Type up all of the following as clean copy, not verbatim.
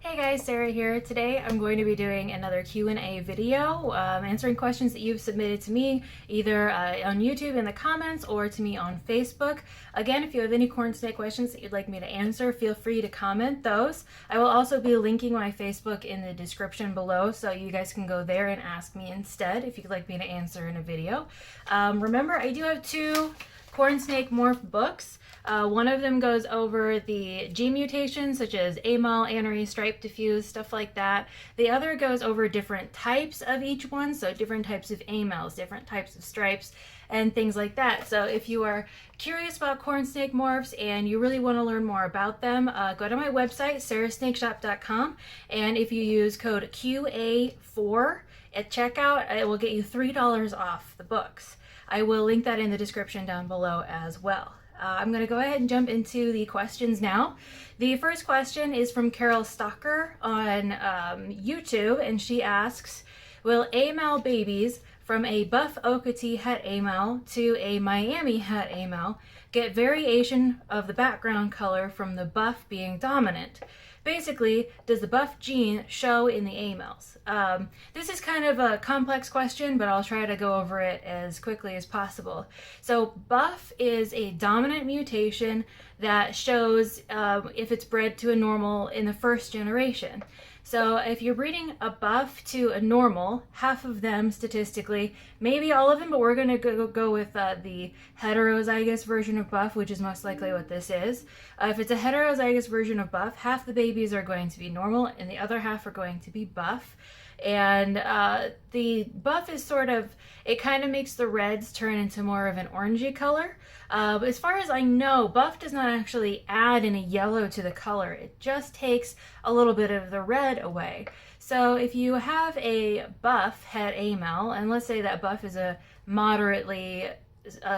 Hey guys, Sarah here. Today I'm going to be doing another Q&A video, answering questions that you've submitted to me either on YouTube in the comments or to me on Facebook. Again, if you have any corn snake questions that you'd like me to answer, feel free to comment those. I will also be linking my Facebook in the description below, so you guys can go there and ask me instead if you'd like me to answer in a video. Remember, I do have two corn snake morph books. One of them goes over the gene mutations such as AML, anery, stripe diffuse, stuff like that. The other goes over different types of each one, so different types of AMLs, different types of stripes, and things like that. So if you are curious about corn snake morphs and you really want to learn more about them, go to my website, sarahsnakeshop.com, and if you use code QA4 at checkout, it will get you $3 off the books. I will link that in the description down below as well. I'm going to go ahead and jump into the questions now. The first question is from Carol Stalker on YouTube, and she asks, will AML babies from a buff Okatee het AML to a Miami het AML get variation of the background color from the buff being dominant? Basically, does the buff gene show in the AMLs? This is kind of a complex question, but I'll try to go over it as quickly as possible. So buff is a dominant mutation that shows if it's bred to a normal in the first generation. So if you're breeding a buff to a normal, half of them statistically, maybe all of them, but we're going to go with the heterozygous version of buff, which is most likely what this is. If it's a heterozygous version of buff, half the babies are going to be normal and the other half are going to be buff. And the buff is sort of, it kind of makes the reds turn into more of an orangey color. As far as I know, buff does not actually add any yellow to the color. It just takes a little bit of the red away. So if you have a buff het AML, and let's say that buff is a moderately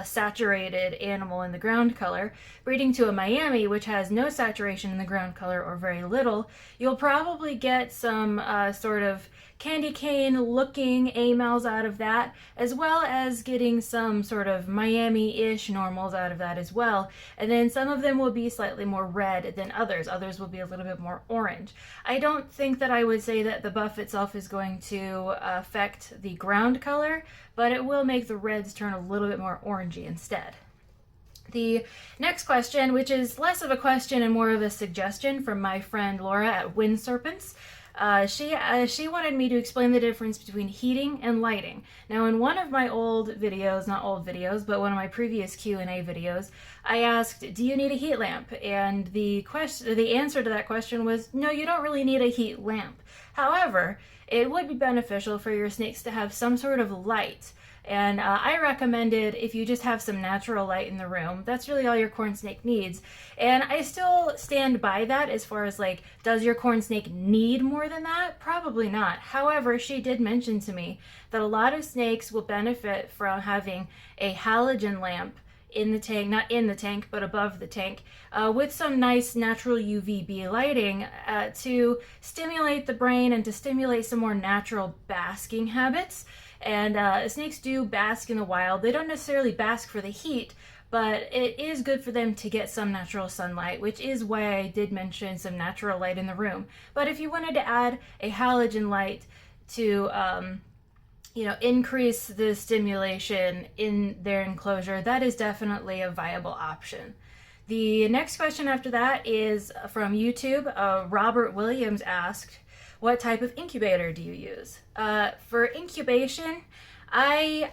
saturated animal in the ground color, breeding to a Miami, which has no saturation in the ground color or very little, you'll probably get some sort of candy cane looking AMLs out of that, as well as getting some sort of Miami-ish normals out of that as well. And then some of them will be slightly more red than others. Others will be a little bit more orange. I don't think that I would say that the buff itself is going to affect the ground color, but it will make the reds turn a little bit more orangey instead. The next question, which is less of a question and more of a suggestion from my friend Laura at Wind Serpents, she wanted me to explain the difference between heating and lighting. Now, in one of my old videos, not old videos, but one of my previous Q&A videos, I asked, do you need a heat lamp? And the answer to that question was, no, you don't really need a heat lamp. However, it would be beneficial for your snakes to have some sort of light. And I recommended if you just have some natural light in the room, that's really all your corn snake needs. And I still stand by that as far as like, does your corn snake need more than that? Probably not. However, she did mention to me that a lot of snakes will benefit from having a halogen lamp in the tank, not in the tank, but above the tank, with some nice natural UVB lighting to stimulate the brain and to stimulate some more natural basking habits. And snakes do bask in the wild. They don't necessarily bask for the heat, but it is good for them to get some natural sunlight, which is why I did mention some natural light in the room. But if you wanted to add a halogen light to increase the stimulation in their enclosure, that is definitely a viable option. The next question after that is from YouTube. Robert Williams asked, what type of incubator do you use? For incubation, I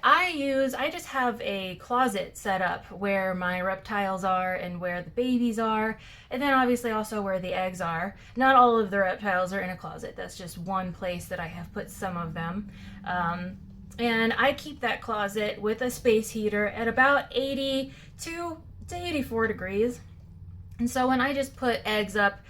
just have a closet set up where my reptiles are and where the babies are, and then obviously also where the eggs are. Not all of the reptiles are in a closet. That's just one place that I have put some of them. And I keep that closet with a space heater at about 82 to 84 degrees. And so when I just put eggs up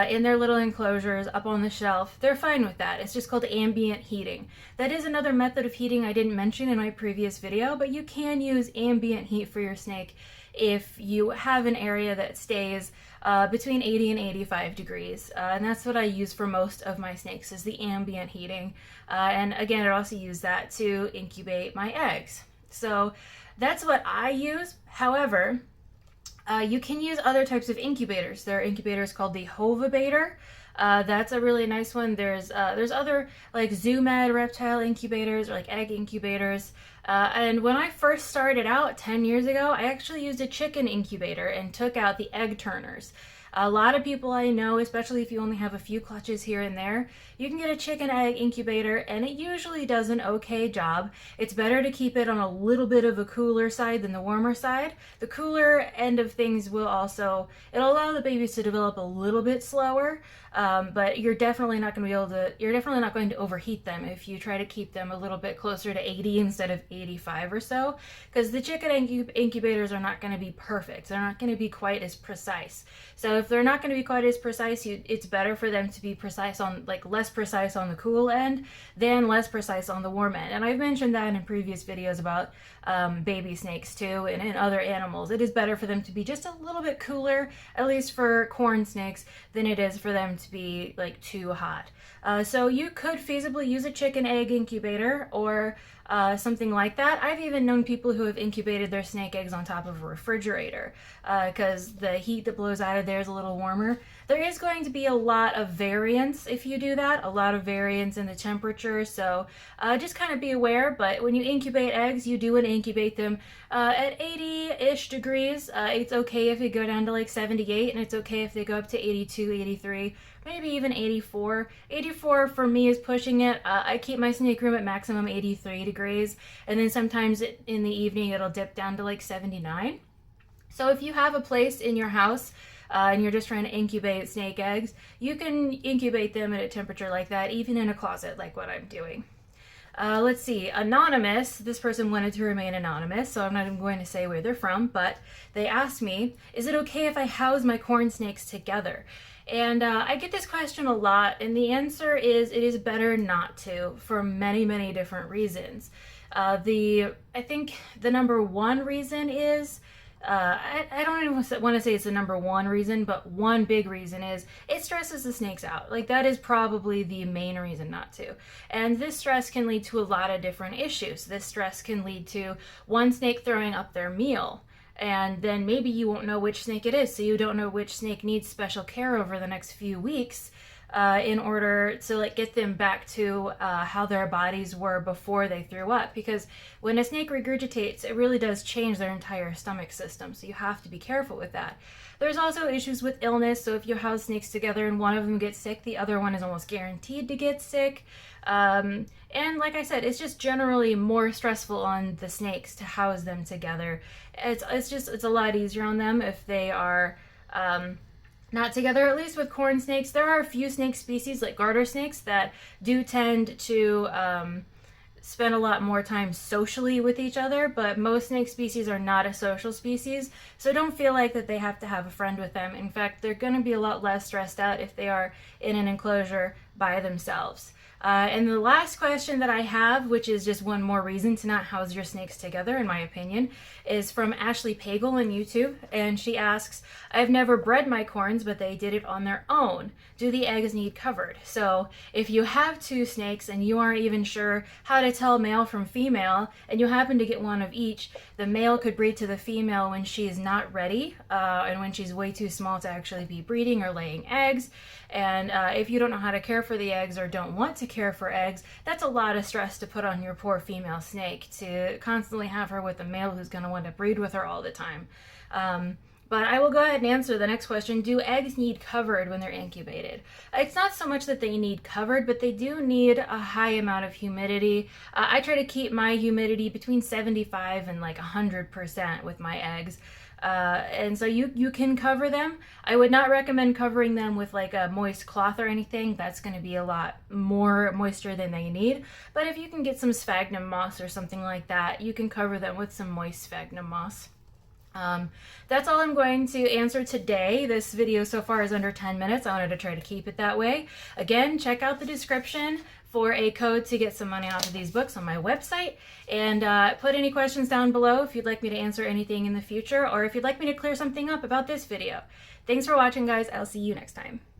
in their little enclosures up on the shelf, they're fine with that. It's just called ambient heating. That is another method of heating I didn't mention in my previous video, but you can use ambient heat for your snake if you have an area that stays between 80 and 85 degrees. And that's what I use for most of my snakes, is the ambient heating. And again, I also use that to incubate my eggs. So that's what I use. However, You can use other types of incubators. There are incubators called the Hovabator. That's a really nice one. There's other like ZooMed reptile incubators or like egg incubators. And when I first started out 10 years ago, I actually used a chicken incubator and took out the egg turners. A lot of people I know, especially if you only have a few clutches here and there, you can get a chicken egg incubator and it usually does an okay job. It's better to keep it on a little bit of a cooler side than the warmer side. The cooler end of things will also, it'll allow the babies to develop a little bit slower, but you're definitely not going to overheat them if you try to keep them a little bit closer to 80 instead of 85 or so, because the chicken incubators are not going to be perfect. They're not going to be quite as precise. So if they're not going to be quite as precise, it's better for them to be precise on, like, less precise on the cool end than less precise on the warm end. And I've mentioned that in previous videos about baby snakes too, and in other animals. It is better for them to be just a little bit cooler, at least for corn snakes, than it is for them to be like too hot. So you could feasibly use a chicken egg incubator or something like that. I've even known people who have incubated their snake eggs on top of a refrigerator because the heat that blows out of there is a little warmer. There is going to be a lot of variance if you do that, a lot of variance in the temperature, so just kind of be aware. But when you incubate eggs, you do want to incubate them at 80-ish degrees. It's okay if they go down to like 78, and it's okay if they go up to 82, 83, maybe even 84. 84 for me is pushing it. I keep my snake room at maximum 83 degrees, and then sometimes in the evening it'll dip down to like 79. So if you have a place in your house and you're just trying to incubate snake eggs, you can incubate them at a temperature like that, even in a closet like what I'm doing. Let's see, anonymous, this person wanted to remain anonymous, so I'm not even going to say where they're from, but they asked me, is it okay if I house my corn snakes together? And I get this question a lot, and the answer is it is better not to, for many, many different reasons. I think the number one reason is, I don't even want to say it's the number one reason, but one big reason is it stresses the snakes out. Like, that is probably the main reason not to. And this stress can lead to a lot of different issues. This stress can lead to one snake throwing up their meal, and then maybe you won't know which snake it is, so you don't know which snake needs special care over the next few weeks in order to like get them back to how their bodies were before they threw up. Because when a snake regurgitates, it really does change their entire stomach system, so you have to be careful with that. There's also issues with illness, so if you house snakes together and one of them gets sick, the other one is almost guaranteed to get sick. And like I said, it's just generally more stressful on the snakes to house them together. It's a lot easier on them if they are not together. At least with corn snakes, there are a few snake species like garter snakes that do tend to spend a lot more time socially with each other, but most snake species are not a social species, so don't feel like that they have to have a friend with them. In fact, they're going to be a lot less stressed out if they are in an enclosure by themselves. And the last question that I have, which is just one more reason to not house your snakes together, in my opinion, is from Ashley Pagel on YouTube. And she asks, I've never bred my corns, but they did it on their own. Do the eggs need covered? So if you have two snakes and you aren't even sure how to tell male from female, and you happen to get one of each, the male could breed to the female when she is not ready, and when she's way too small to actually be breeding or laying eggs. And if you don't know how to care for the eggs or don't want to care for eggs, that's a lot of stress to put on your poor female snake, to constantly have her with a male who's going to want to breed with her all the time. But I will go ahead and answer the next question. Do eggs need covered when they're incubated? It's not so much that they need covered, but they do need a high amount of humidity. I try to keep my humidity between 75 and like 100% with my eggs. And so you can cover them. I would not recommend covering them with like a moist cloth or anything. That's going to be a lot more moisture than they need. But if you can get some sphagnum moss or something like that, you can cover them with some moist sphagnum moss. That's all I'm going to answer today. This video so far is under 10 minutes. I wanted to try to keep it that way. Again, check out the description for a code to get some money off of these books on my website, and put any questions down below if you'd like me to answer anything in the future, or if you'd like me to clear something up about this video. Thanks for watching, guys. I'll see you next time.